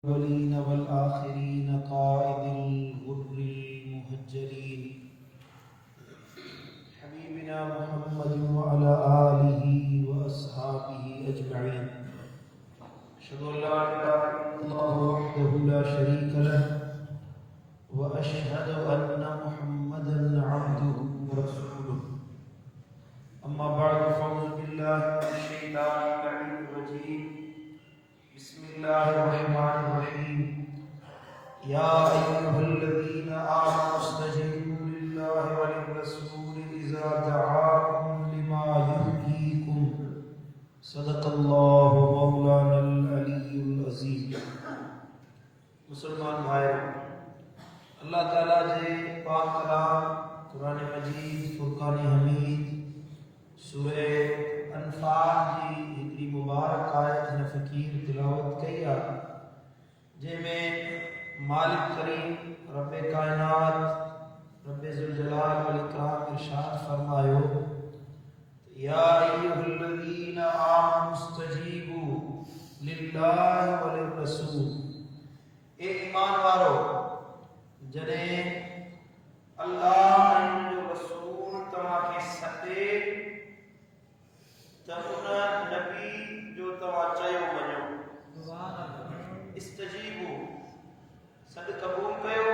الأولين والآخرين قائد الغر المهجرين حبيبنا محمد وعلى آله وأصحابه أجمعين. أشهد أن لا إله إلا الله وحده لا شريك له وأشهد أن محمدا عبده ورسوله. أما بعد فأعوذ بالله من الشيطان اللعين الرجيم. بسم الله الرحمن الرحيم. يا أيها الذين آمنوا استجيبوا لله وللرسول إذا دعاكم لما يحييكم. صدق الله مولانا العلي العظيم. मुसलमान भाइयों, अल्लाह ताला जे पाक कलाम कुरान मजीद फुरकान हमीद सूरह अनफाल जी हिकड़ी मुबारक आयत ने फ़कीर तिलावत कई आहे, जंहिंमें मालिक करीम रब कायनात रब ज़ुल जलाल वल इकराम इरशाद फरमायो, या अय्युहल्लज़ीना आमनु इस्तजीबू लिल्लाहि व लिर्रसूल। ए ईमान वारो, जॾहिं अल्लाह ऐं जो रसूल तव्हांखे सॾे त उन नबी जो तव्हां चयो वञो। इस्तजीबू सॾ क़बूल कयो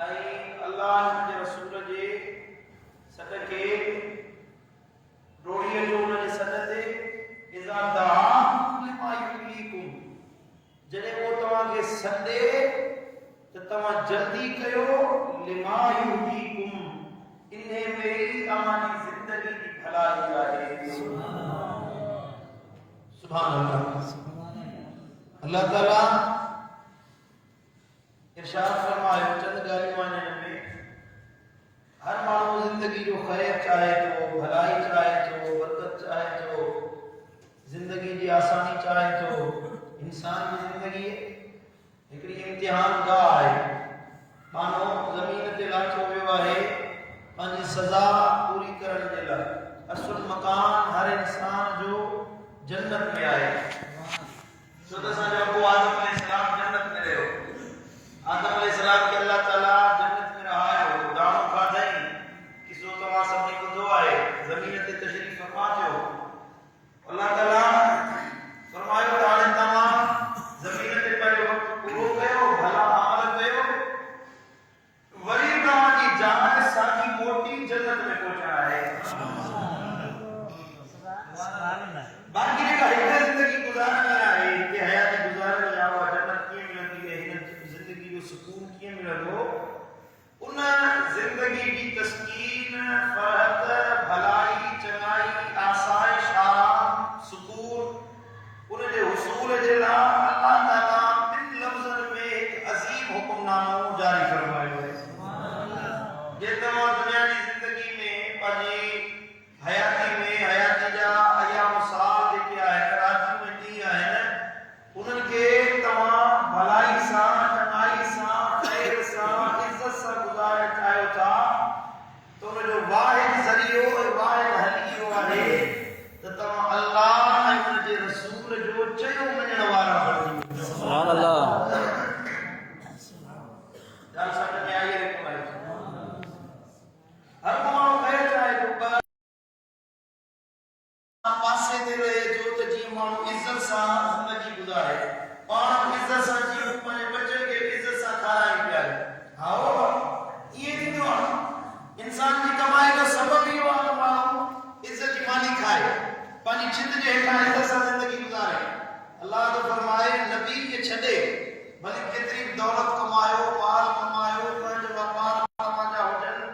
ऐं अल्लाह जे रसूल जे सॾ खे रोड़ीअ जो उन जे सॾ ते इज़ा दआकुम लिमा युहयीकुम, जॾहिं उहो तव्हांखे सॾे त तव्हां जल्दी कयो लिमा युहयीकुम, इन में ई तव्हांजी ज़िंदगी जी भलाई आहे। सुभान अल्लाह। अल्लाह ताला इरशाद फरमायो, चंद ॻाल्हियूं आहिनि हिन में। हर माण्हू ज़िंदगी जो ख़ैर चाहे थो, भलाई चाहे थो, बरकत चाहे थो, ज़िंदगी जी आसानी चाहे थो। इंसान जी ज़िंदगी हिकिड़ी इम्तिहान गाह आहे। माण्हू ज़मीन ते लाथो वियो आहे पंहिंजी सज़ा पूरी करण जे लाइ। असुल मकान हर इंसान जो जन्नत में आहे। छो त असांजो अबू आदम अलैहिस्सलाम जन्नत में रहियो। आदम अलैहिस्सलाम खे अल्लाह ताला जन्नत में रहायो, दाणो खाधई। किसो तव्हां सभिनी ॿुधो आहे। ज़मीन ते तशरीफ़ फरमा थियो। अल्लाह ताला फरमायो त हाणे तव्हां ज़मीन ते पंहिंजो वक़्तु पूरो कयो, भला अमल कयो, वरी तव्हांजी जान साॻी मोटी जन्नत में पहुचणु आहे। बाक़ी जेका हिकु ज़िंदगी गुज़ारणी आहे, हिकु हयाती गुज़ारणी आहे, उहा जन्नत कीअं मिलंदी आहे, हिन ज़िंदगी जो सुकून कीअं मिलंदो, उन ज़िंदगी जी तस्कीन, फ़रहत, भलाई, चङाई, आसाइश, आराम, सुकून, उन जे हुसूल जे लाइ अल्लाह ताला ॿिनि लफ़्ज़नि में हिकु अज़ीम हुक्मनामो जारी फरमायो आहे। जे तव्हां दुनिया जी ज़िंदगी में पंहिंजी हयाती में हयाती जा अयाम साल जेके आहिनि, रातियूं ऐं ॾींहं आहिनि, उन्हनि खे तव्हां भलाई सां, चङाई सां, ख़ैर सां, इज़त सां गुज़ारणु चाहियो था, त उनजो वाहिद ज़रियो ऐं वाहिद हल इहो आहे त तव्हां अल्लाह ऐं उन जे रसूल जो चयो मञण वारा बणिजी वञो। सुभान अल्लाह। ॻाल्हि सम्झ में आई आहे? हर माण्हू ख़ैर चाहे थो, पासे ते रहे जो त जीअं माण्हू इज़त सां ज़िंदगी गुज़ारे, पाण इज़त सां जीअं पंहिंजे बचनि खे इज़त सां खाराए पीआरे। हा, ईअं थींदो आहे। इंसान जी कमाई जो सबबु इहो आहे त माण्हू इज़त जी मानी खाए, पंहिंजी छित जे हेठां इज़त सां ज़िंदगी गुज़ारे। अल्लाह तो फरमाए, नबी खे छॾे भले केतिरी बि दौलत कमायो, माल कमायो, पंहिंजो वापार तव्हांजा हुजनि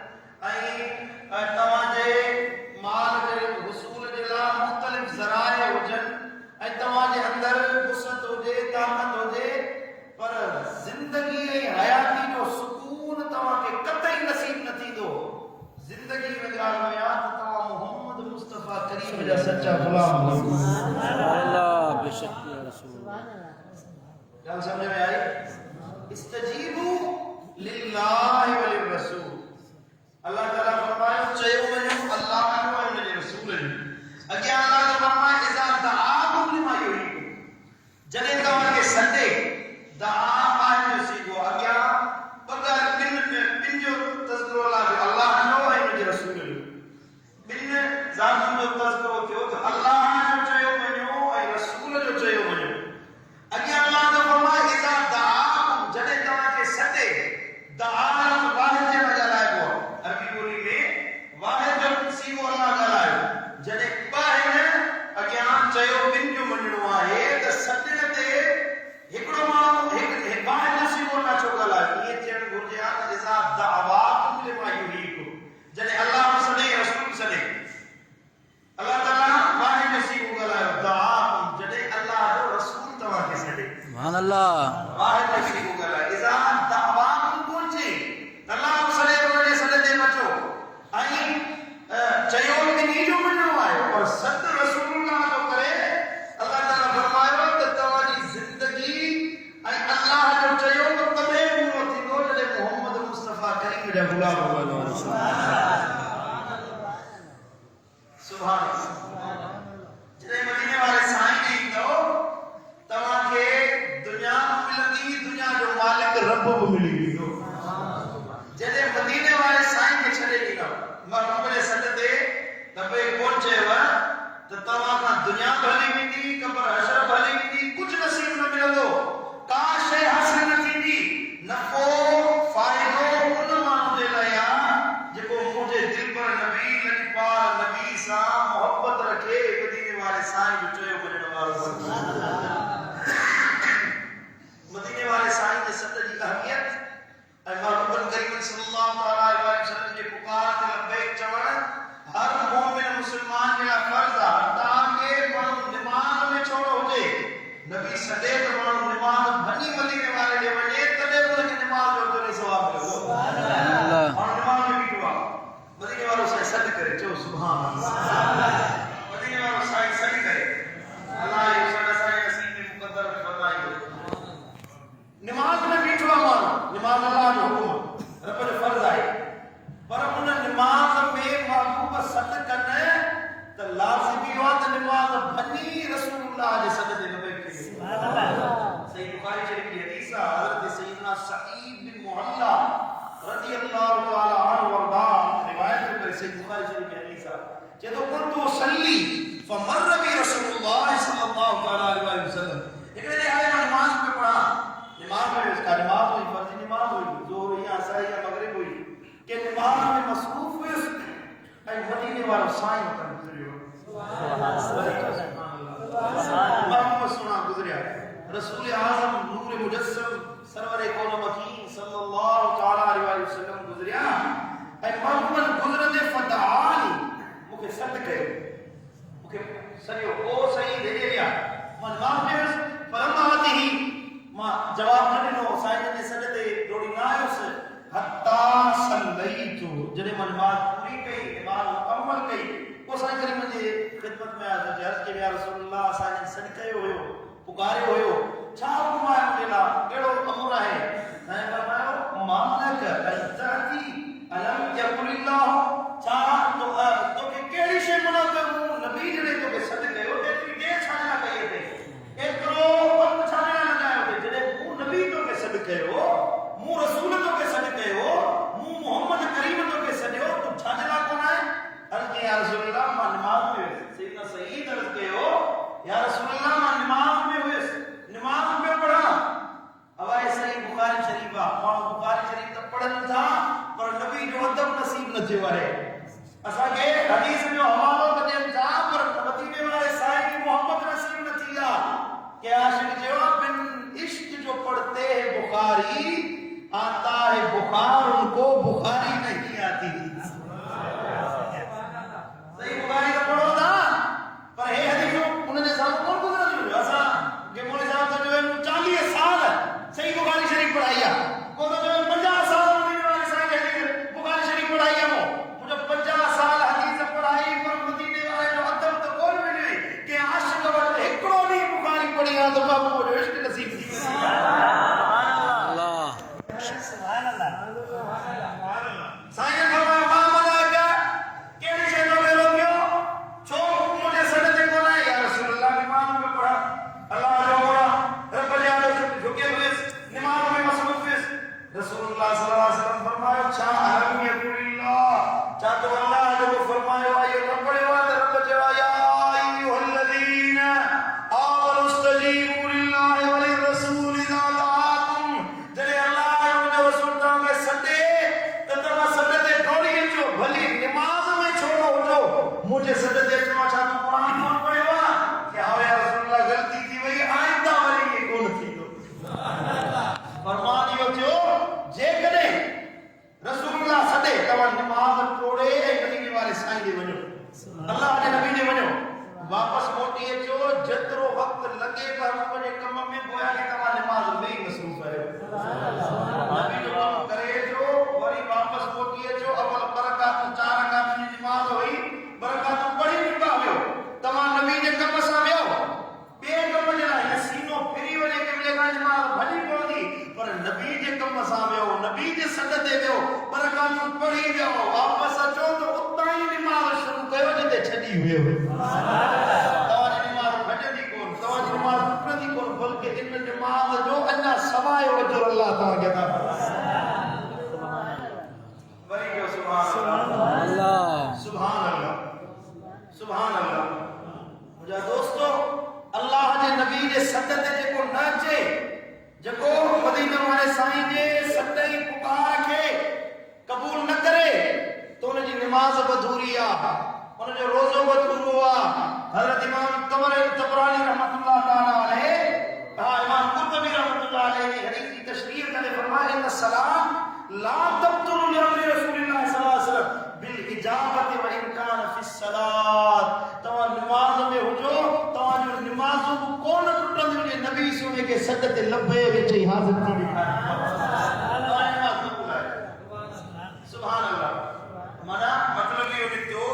ऐं तव्हांजे माल जे हुसूल जे लाइ मुख़्तलिफ़ ज़राए हुजनि ऐं तव्हांजे अंदरि वुसअत हुजे, ताक़त हुजे, पर ज़िंदगी ऐं हयाती जो सुकून तव्हांखे कतई नसीब न थींदो। ज़िंदगी में ॻाल्हि में आहे त तव्हां मोहम्मद मुस्तफ़ा करीम जा सच्चा ग़ुलाम हो। अल्लाह बेशक या रसूल। ॻाल्हि सम्झ में आई? इस्तजीबू लिल्लाहि व लिर्रसूल। अल्लाह ताला फरमायो, चयो वञो अल्लाह ऐं उन जे रसूल जो। अॻियां अल्लाह फरमाए, इज़ा दआकुम लिमा युहयीकुम, जॾहिं तव्हांखे सॾे सुभान अल्लाह वाहिद नबी को गला इज़ा दावाकुम कुंजी अल्लाह सले वने सले दे बचो आई चयो कि जो मनो आयो और सत रसूलुल्लाह जो करे अल्लाह ताला फरमायो त तवाजी जिंदगी आई अल्लाह जो चयो तो तबे पूरो थींदो जडे मोहम्मद मुस्तफा करीम जा गुलाम हो सुभान अल्लाह जडे मदीने वाले साईं ने ईंदो तवा के दुनिया मिलंदी दुनिया जो मालिक रब को मिली वेंदो जडे मदीने वाले साईं के छड़े ॾींदा मां सॾ ते दबे कोन चयो त तव्हां खां दुनिया भली वेंदी कबर हशर भली वेंदी कुझु नसीब न मिलंदो का शइ हासिल न थींदी नफ़ो फ़ाइदो उन माण्हू जे लाइ आहे जेको मुंहिंजे दिल पर नबी लजपाल नबी सां मोहबत रखे मदीने वाले साईं जो चयो वञण वारो मदीने वाले साईं जे सॾ जी अहमियत ऐं महबूब करीम सल्लल्लाहु अलैहि वसल्लम जे पुकार ते लबैक चवण हर मोमिन मुसलमान के लिए फर्ज है ताकि मानू नमाज में छोड़ो हुजे नबी सदे तो मानू नमाज भनी मदीने वाले जे वने तदे उनके नमाज जो तो सवाब मिलो सुभान अल्लाह और नमाज में भी दुआ मदीने वालों से सद करे जो सुभान अल्लाह मदीने वालों से सद करे अल्लाह ये सदा साईं नसीब में मुकद्दर फरमाई नमाज में भी दुआ मानो नमाज अल्लाह जो हुक्म रब जो फर्ज है पर उन नमाज में महबूब सद करने त लाज़मी हो त नमाज भनी रसूलुल्लाह जे सद दे नबी के सुभान अल्लाह सही बुखारी शरीफ की हदीस है हजरत सैयदना सईद बिन मुअल्ला रदियल्लाहु ताला अन्हु वरदा रिवायत करे सही बुखारी शरीफ की हदीस है जदो कुंतु सल्ली फमर बि रसूलुल्लाह सल्लल्लाहु ताला अलैहि वसल्लम एकरे आए नमाज में पढ़ा नमाज में उसका नमाज हुई फर्ज नमाज हुई जोहर या असर या मगरिब हुई के नमाज में मसरूफ हुए ऐ मदीने वाला साईं उतर गुजरियो सुभान अल्लाह मोहम्मद सुना गुजरिया रसूल आजम नूर मुजस्सम सरवर कौन मकीन सल्लल्लाहु तआला अलैहि वसल्लम गुजरिया ऐ मोहम्मद गुजरने फताली मुके सद कयो मुके सरियो ओ सही दे लिया मन मां में फरमाती ही मां जवाब न दिनो साईं ने सद ते रोड़ी ना आयोस हत्ता सल्लैतु जने मन नमाज पूरी कई नमाज मुकम्मल कई वो साईं करीम जे खिदमत में अर्ज के या रसूलुल्लाह साईं सद कयो होयो पुकारियो होयो छा हुकुम आहे मुझे ला केड़ो अमर आहे साईं फरमायो मानक अज़ती अलम यकुलिल्लाह छा तो के केड़ी शे मना कयो नबी जने तो के सद कयो एतरी दे छाना कई थे एतरो वक्त छाना लगायो थे जने मु नबी तो के सद कयो मु रसूल तो के सद कयो मु मोहम्मद करीम तो के सदियो तू छाजला कोन है अर्ज या रसूलुल्लाह मा नमाज में सैयदना सईद अर्ज कयो या रसूलुल्लाह मा नमाज में हुए नमाज में पढ़ा हवाए सही बुखारी शरीफा मा बुखारी शरीफ तो पढ़न था पर नबी जो अदब नसीब न थियो है असा के हदीस जो हवालो कदे था पर मदीने वाले साईं की मोहब्बत नसीब न थिया के आशिक जवाब बिन इश्क जो पढ़ते हैं बुखारी आता है बुखार उनको बुखारी नहीं आती सही बुखारी तो पढ़ो था पर हे हदीस उन्होंने साहब कौन गुजरा जो ऐसा के मोले साहब तो जो है 40 साल सही बुखारी शरीफ पढ़ाया को तो जो 50 साल मदीने वाले साहब हदीस बुखारी शरीफ पढ़ाया मुझे 50 साल हदीस पढ़ाई पर मदीने वाले जो अदब तो कौन मिले के आशिक वाले एकड़ो नहीं बुखारी पढ़ी तो बाबू जो इश्क नसीब थी सुभान अल्लाह भली पवंदी पर नबी जे कम सां वियो नबी जे सॾ ते वियो पर कानून पढ़ी वियो वापसि अचो त उतां ई निमाज़ शुरू कयो जिते छॾी वियो तव्हांजी निमाज़ भॼंदी कोन तव्हांजी निमाज़ टुटंदी कोन बल्कि इन निमाज़ जो अञा सवाइ वजो अल्लाह तव्हांखे अता वरी जो सुभान अल्लाह सुभान अल्लाह सुभान अल्लाह मुंहिंजा दोस्तो अल्लाह जे नबी जे सॾ ते जेको न अचे जेको मदीने वारे साईं जे सॾ जी पुकार खे क़बूल न करे तो उन जी निमाज़ अधूरी आहे उन जो रोज़ो अधूरो आहे हज़रत इमाम तबरानी रहमतुल्लाह ताला अलैह इमाम कुर्तुबी रहमतुल्लाह अलैह जी हदीस की तशरीह करे फरमाया इन सलाम ला तब्तुलु लिअमरि रसूलिल्लाह सल्लल्लाहु अलैहि वसल्लम बिल इजाबति व इन कान फी सलात तव्हां निमाज़ में हुजो तव्हांजो निमाज़ूं कोन टुटंदियूं जे नबी सुने के सॾ ते लबे विच ई हाज़िर थी बीठा सुभान अल्लाह माना मतलब इहो निकितो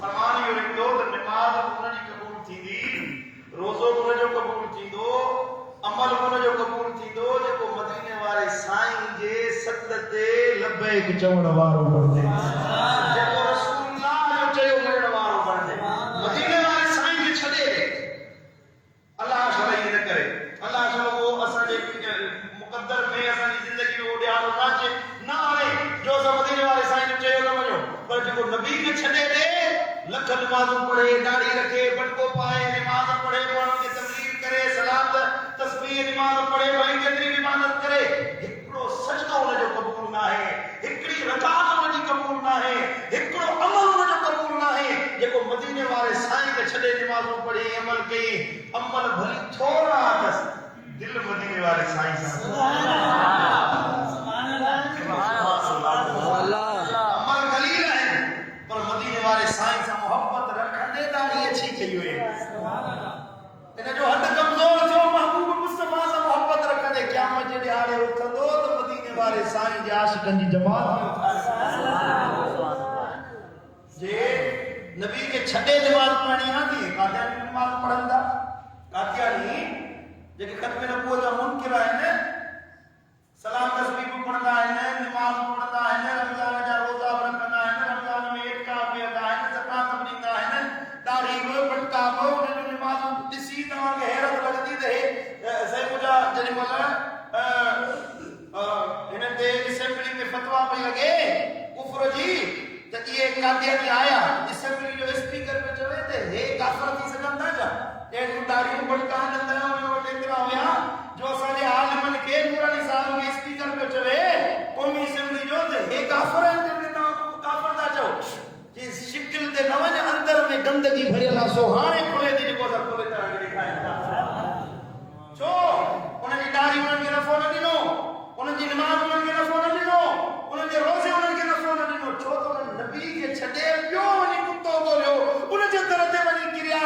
फरमान इहो निकितो त निमाज़ उन जी क़बूल थींदी रोज़ो उन जो क़बूल थींदो अमल उन जो क़बूल थींदो जेको मदीने वारे साईं जे सॾ ते लबैक चवण वारो बणिजे जेको रसूलुल्लाह जो चयो मञण वारो बणिजे मदीने वारे साईं खे छॾे अल्लाह शरई न करे अल्लाह शलो वो असांजे मुक़द्दर में असांजी ज़िंदगी में वो ध्यान न अचे न आवे जो असां मदीने वारे साईं जो चयो न मञो पर जेको नबी खे छॾे ॾे लख नमाज़ूं पढ़े दाढ़ी रखे बटको पाए निमाज़ पढ़े माण्हुनि खे तकलीफ़ करे सलात तस्बीह निमाज़ पढ़े भली केतिरी बि इबादत करे हिकिड़ो सजदो हुन जो क़बूल न आहे हिकिड़ी रकात हुन जी क़बूल न आहे हिकिड़ो अमल हुन जो क़बूल न आहे जेको मदीने वारे साईं खे छॾे निमाज़ूं पढ़ी अमल कई अमल भली थोरा अथसि दिलि मदीने वारे साईं सां अमल क़लील आहिनि पर मदीने वारे साईं सां मोहब्बत रखंदे दाढ़ी अछी कई हुई इन जो हद कमज़ोर थियो महबूब मुस्तफा सां मोहब्बत रखंदे क़यामत जे ॾियारे उथंदो त मदीने वारे साईं जे आशिक़नि जी जमात जे नबी खे छॾे निमाज़ पढ़णी न थी कादियानी निमाज़ पढ़ंदा कादियानी जेके ख़त्म नबूवत जा मुनकिर आहिनि सलाम तस्बीह पढ़ंदा आहिनि निमाज़ पढ़ंदा आहिनि रमज़ान जा रोज़ा रखंदा आहिनि रमज़ान में इत्काफ़ कंदा आहिनि ज़कात ॾींदा आहिनि दाढ़ी बि बटका बि उन जो निमाज़ूं ॾिसी तव्हांखे हैरत लॻंदी त हे साईं मुंहिंजा जेॾी महिल हिन ते असेंबली में फतवा पई लॻे कुफ्र जी त इहे कादियानी आया असेंबली जो स्पीकर पे चवे त हे काफ़िर थी सघनि था छा ॾेढ दाढ़ियूं बटका नंदरा हुन वटि एतिरा हुया जो असांजे आलिमनि खे नूरानी साहिब खे स्पीकर पियो चवे क़ौमी असेंबली जो त हे काफ़िर आहिनि जंहिंखे तव्हां काफ़िर था चओ जी शिकिल ते न वञ अंदर में गंदगी भरियल आहे सो हाणे खुले थी जेको असां खोले तव्हांखे ॾेखारियूं था छो उनजी दाढ़ी उन्हनि खे नफ़ो न ॾिनो उन्हनि जी निमाज़ उन्हनि खे नफ़ो न ॾिनो उन्हनि जे रोज़े उन्हनि खे नफ़ो न ॾिनो छो त उन्हनि नबी खे छॾे ॿियो वञी कुतो ॻोल्हियो उन जे दर ते वञी किरिया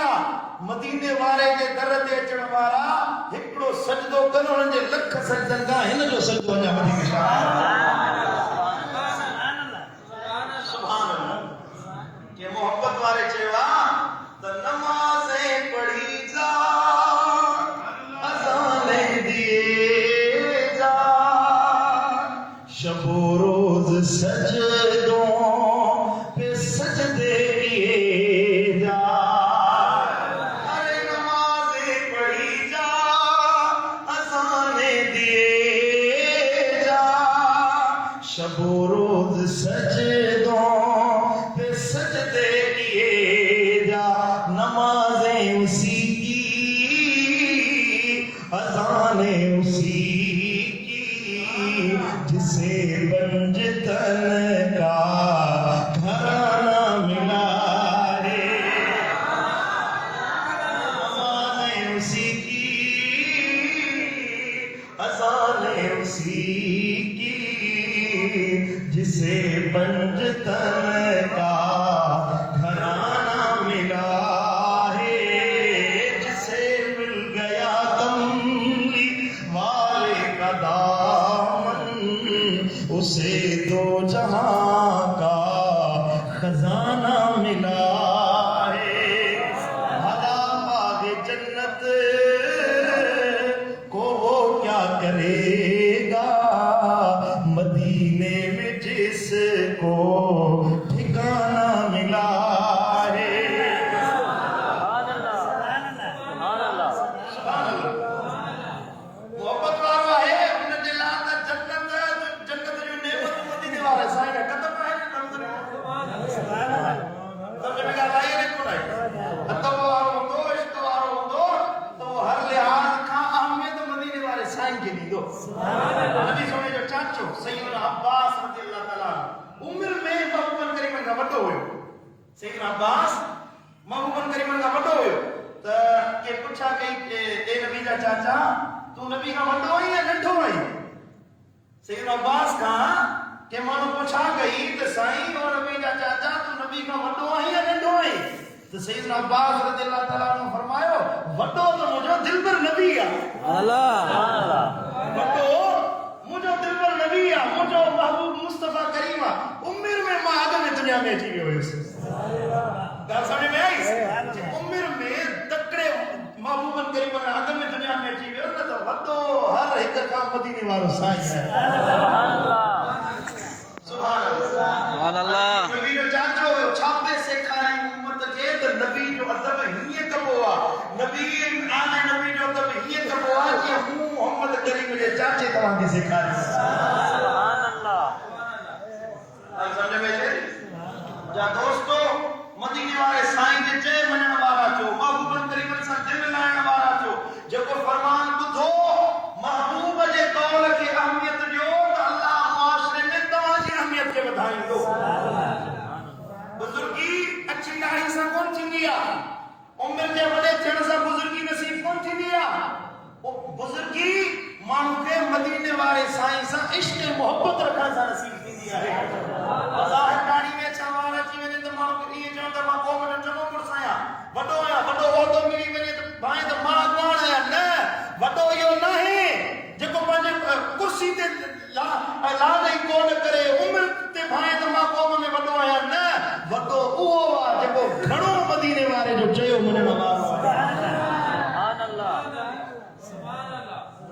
मदीने वारे जे दर ते अचण वारा हिकिड़ो सजदो कनि उन्हनि जे लख सजदनि खां हिन जो सजदो अञा वधीक सुभान अल्लाह के मोहब्बत वारे चयो त नमाज़ें पढ़ी जा अज़ाने दिए जा शब रोज़ सजदों पे सजदे किए जा अरे नमाज़ें पढ़ी जा अज़ाने दिए जा शब रोज़ सजदों पे सजदे किए जा नमाज़ें उसी की अज़ानें उसी की जिसे पंजतन का घराना मिला है नमाज़ें उसी की अज़ानें उसी की जिसे पंजतन का घराना मिला है जिसे मिल गया कमली वाले का दामन उसे दो जहां का खजाना मिला है भला बागे जन्नत को वो क्या करेगा मदीने में जिसको ठिकाना मिला है। मोहब्बत वाला है अपने दिल का जन्नत जो नेमत मदीने वाला साईं कदम है समझ में ॻाल्हि आई कोन आई? अदब वारो हूंदो, इश्क वारो हूंदो तो हर लिहाज खां अहमियत मदीने वारे साईं खे ॾींदो। नबी सोने जो चाचो सैयदना अब्बास रज़ियल्लाहु ताला उम्र में महबूबन करीमन खां वॾो हुयो। सैयदना अब्बास महबूबन करीमन खां वॾो हुयो त के पुछा कई ए नबी जा चाचा तू नबी खां वॾो आहीं या नंढो आहीं? सैयदना अब्बास खां के माण्हू पुछा कई त साईं ओ नबी जा चाचा तू नबी खां वॾो आहीं या नंढो आहीं? तो सैयदना अब्बास रज़ियल्लाहु ताला ने फरमायो वॾो तो मुझो दिलबर नबी आहे। अल्लाह वॾो मुझो दिलबर नबी आहे, मुझो महबूब मुस्तफा करीम आहे। उम्र में मां अॻ में दुनिया में अची वियो हुयुसि। ॻाल्हि सम्झ में आई? उम्र में तकड़े महबूबन करीम अॻ में दुनिया में अची वियो न त वॾो हर हिक खां मदीने वारो साईं आहे। सुभान अल्लाह। नबी जो चाचो हुयो छापे सेखारियईं उम्मत खे त नबी जो अदब हीअं कबो आहे। नबी आने नबी जो अदब हीअं कबो आहे जीअं हू मोहम्मद करीम जे चाचे तव्हांखे सेखारियो। सुभान अल्लाह। सम्झ में अचे? जा दोस्तो मदीने वारे साईं जे चए मञण वारा थियो, महबूबन करीम सां दिल लाइण वारा थियो, जेको फरमान ॿुधो महबूब जे कौल खे अहमियत ॾियो त अल्लाह मुआशरे में तव्हांजी अहमियत खे वधाईंदो। बुजुर्गी अच्छी दाढ़ी सां कोन थींदी आहे, उम्र जे वॾे थियण सां बुजुर्गी नसीब कोन थींदी आहे। बुजुर्गी माण्हू खे मदीने वारे साईं सां इश्क ऐं मोहब्बत रखण सां नसीब थींदी आहे। ज़ाहिर दाढ़ी में छा वार अची वञे त माण्हू खे ईअं चवनि त मां क़ौम जो चङो मुड़ुस आहियां, वॾो आहियां, वॾो उहिदो मिली वञे त भाई त मां अॻवान आहियां। न, वॾो इहो न आहे जेको पंहिंजे कुर्सी ते लाॾई कोन करे उम्र ते भाई त मां क़ौम में वॾो आहियां। न, वॾो उहो आहे जेको घणो मदीने वारे जो चयो मञण वारो आहे।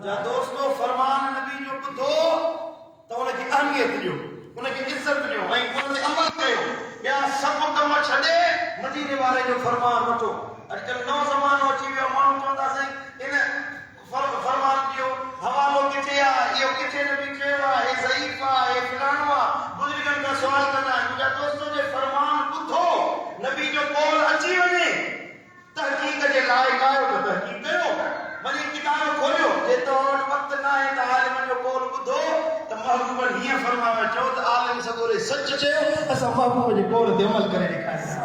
जा दोस्तो फरमान नबी जो ॿुधो त उनखे अहमियत ॾियो, उनखे इज़त ॾियो ऐं उन ते अमल कयो। ॿिया सभु कम छॾे मदीने वारे जो फरमान वठो। अॼुकल्ह नओं ज़मानो अची वियो, माण्हू चवंदा साईं इन फरमान ॾियो, हवालो किथे आहे, इहो किथे नबी चयो आहे, हे ज़ईफ़ आहे, हे फलाणो आहे। बुज़ुर्गनि खां सुवाल कंदा आहिनि। मुंहिंजा दोस्तो जे फरमान ॿुधो, नबी जो कौल अची वञे, तहक़ीक़ जे लाइक़ आहियो त तहक़ीक़ कयो, वञी किताब खोलियो। जे तव्हां वटि वक़्तु न आहे त आलिमनि जो कौल ॿुधो त महबूबन हीअं फरमायो, चओ त आलिम सगोरे सच चयो, असां महबूब जे कौल ते अमल करे ॾेखारींदासीं।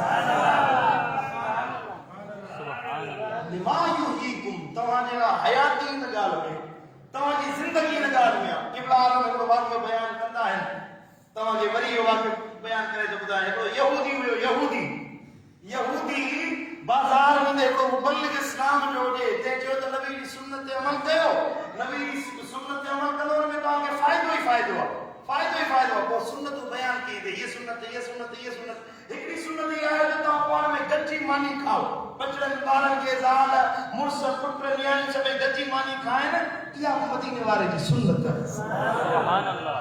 तव्हांजे लाइ हयाती हिन ॻाल्हि में, तव्हांजी ज़िंदगी हिन ॻाल्हि में आहे। क़िबला आलम हिकिड़ो वाक़ियो बयानु कंदा आहिनि, तव्हांखे वरी इहो वाक़ियो बयानु करे थो ॿुधायां। हिकिड़ो यहूदी हुयो, यहूदी बाज़ार में हिकिड़ो मुबल्लिग इस्लाम जो हुजे, तंहिं चयो त नबी जी सुन्नत ते अमल कयो, नबी जी सुन्नत ते अमल कंदो हुन में तव्हांखे फ़ाइदो ई फ़ाइदो आहे, फ़ाइदो ई फ़ाइदो आहे। पोइ सुन्नतूं बयानु कई अथई, हीअ सुन्नत, हीअ सुन्नत, हीअ सुन्नत। हिकिड़ी सुन्नत इहा आहे त तव्हां पाण में गॾिजी मानी खाओ, बचड़नि ॿारनि खे ज़ाल मुड़ुस पुट नियाणी सभई गॾिजी मानी खाइनि, इहा मदीने वारे जी सुन्नत आहे। सुभान अल्लाह।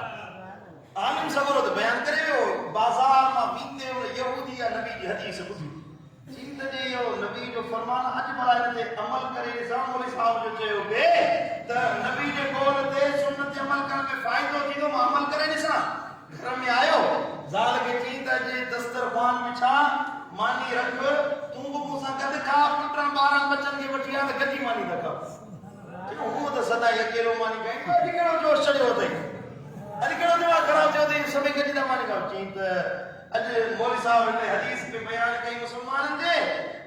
आलिम सगोरो त बयानु करे वियो, बाज़ार मां वींदे यहूदी या नबी जी हदीस ॿुधी चीन जे इहो नबी जो फरमान अॼु भला हिन ते अमल करे ॾिसां। मौलवी साहब जो चयो पिए त नबी जे कौल ते सुन्नत ते अमल करण में फ़ाइदो थींदो, मां अमल करे ॾिसां। घर में आयो, ज़ाल खे चई त अॼु दस्तरख़्वान में छा मानी रख, तूं बि मूंसां गॾु खा, पुटनि ॿारनि बचनि खे वठी आ त गॾिजी मानी था खाओ। हूअ त सदाई अकेलो मानी खाई, अॼु कहिड़ो जोश चढ़ियो अथई, अॼु कहिड़ो दिमाग़ ख़राब थियो अथई, सभई गॾिजी था मानी खाओ। चई त अॼु मौलवी साहब हिन हदीस में बयानु कई मुसलमाननि ते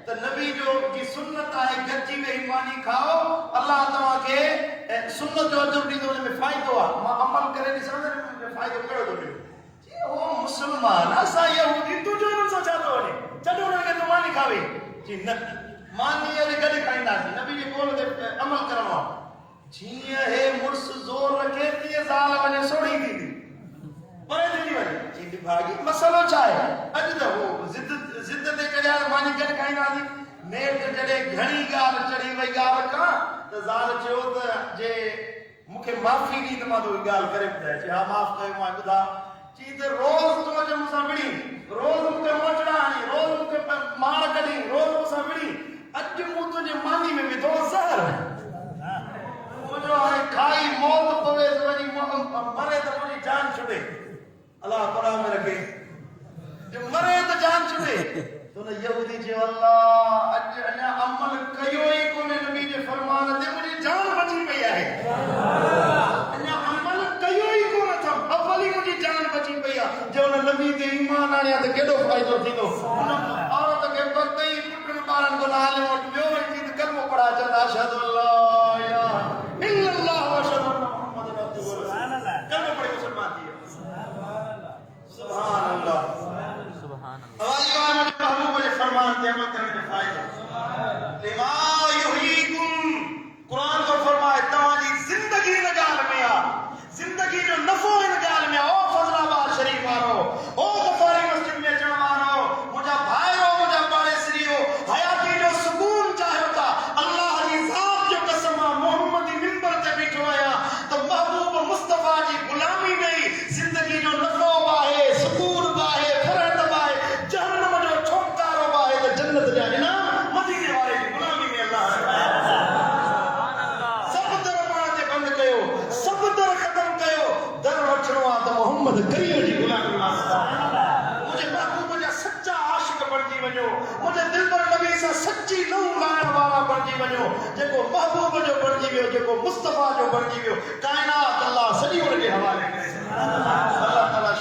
त नबी जो जी सुन्नत आहे गॾिजी वेही मानी खाओ, अल्लाह तव्हांखे सुन्नत जो अजर ॾींदो, हुन में फ़ाइदो आहे। मां अमल करे ॾिसां त फ़ाइदो कहिड़ो थो ॾिए। ओ मुसलमान, असां यहूदी, तुंहिंजो हुननि सां छा थो वञे, छॾो हुनखे तूं मानी खावे। चई न, मानी अॼु गॾु खाईंदासीं, नबी जे कौल ते अमल करणो आहे। जीअं हे मुड़ुस ज़ोर रखे तीअं ज़ाल वञे सोढ़ी थींदी, परे थींदी वञे। चईंदी भाॼी मसालो छा आहे, अॼु त हो ज़िद ते चढ़िया मानी गॾु खाईंदासीं। नेठि जॾहिं घणी ॻाल्हि चढ़ी वई ॻाल्हि खां त ज़ाल चयो त जे मुखे माफ़ी दी त मां तो गाल करे ॿुधाए ची हा माफ़ कयो मां ॿुधा ची त रोज़ तूं अच मूंसां विड़ी रोज़ मूंखे मोचड़ा हणी रोज़ मूंखे मार कढी रोज़ मूंसां विड़ी अॼु मूं तुंहिंजे मानी में विधो सर मुंहिंजो हाणे खाई मौत पवे त वञी मरे त मुंहिंजी जान छुॾे अलाह पनाह में रखे जो मरे त जान छुॾे त हुन यहूदी चयो अल्लाह अॼु अञा अमल कयो ई कोन्हे नबी जे फरमान ते मुंहिंजी जान बची पई आहे अञा अमल कयो ई कोन अथमि अवल ई मुंहिंजी जान बची पई आहे जो हुन नबी ते ईमान आणिया त केॾो फ़ाइदो थींदो हुन औरत खे बकई पुटनि ॿारनि खां नाले वटि वियो वञी त कलमो पढ़ा चवंदा अशहदु अल्ला इलाहा इल्लल्लाह व अशहदु अन्न मुहम्मदन अब्दुहु व रसूलुहु कलमो पढ़ी मुसलमान थी वियो सुभान अल्लाह हवाई वाह मुझे महबूब के फरमान पे अमल करने का फायदा लिमा युहीकुम कुरान को फरमाए तवाजी जिंदगी न गाल में आ जिंदगी जो नफो इन गाल में ओ फजलाबाद शरीफ वारो ओ गफारी मस्जिद में अचण वारो मुझा भाइरो मुझा पाड़े श्रीओ हयाती जो सुकून चाहियो था अल्लाह जी ज़ात जो कसम मोहम्मद मिंबर ते बीठो आया तो महबूब मुस्तफा जी गुलामी में जिंदगी जो नफो आहे सुकून आहे फरहत आहे जहन्नम जो छोकारो आहे त जन्नत जा इनाम मदीने वाले जी गुलामी में अल्लाह सब दर पाण ते बंद कयो सब दर खत्म कयो दर वठणो आहे त मोहम्मद करीम जी गुलामी वास्ता मुझे महबूब जा सच्चा आशिक बणजी वञो मुझे दिलबर नबी सां सच्ची लहू लाइण वारा बणजी वञो जेको महबूब जो बणजी वियो जेको मुस्तफा जो बणजी वियो कायनात अल्लाह सॼी उनजे हवाले करे अल्लाह ताला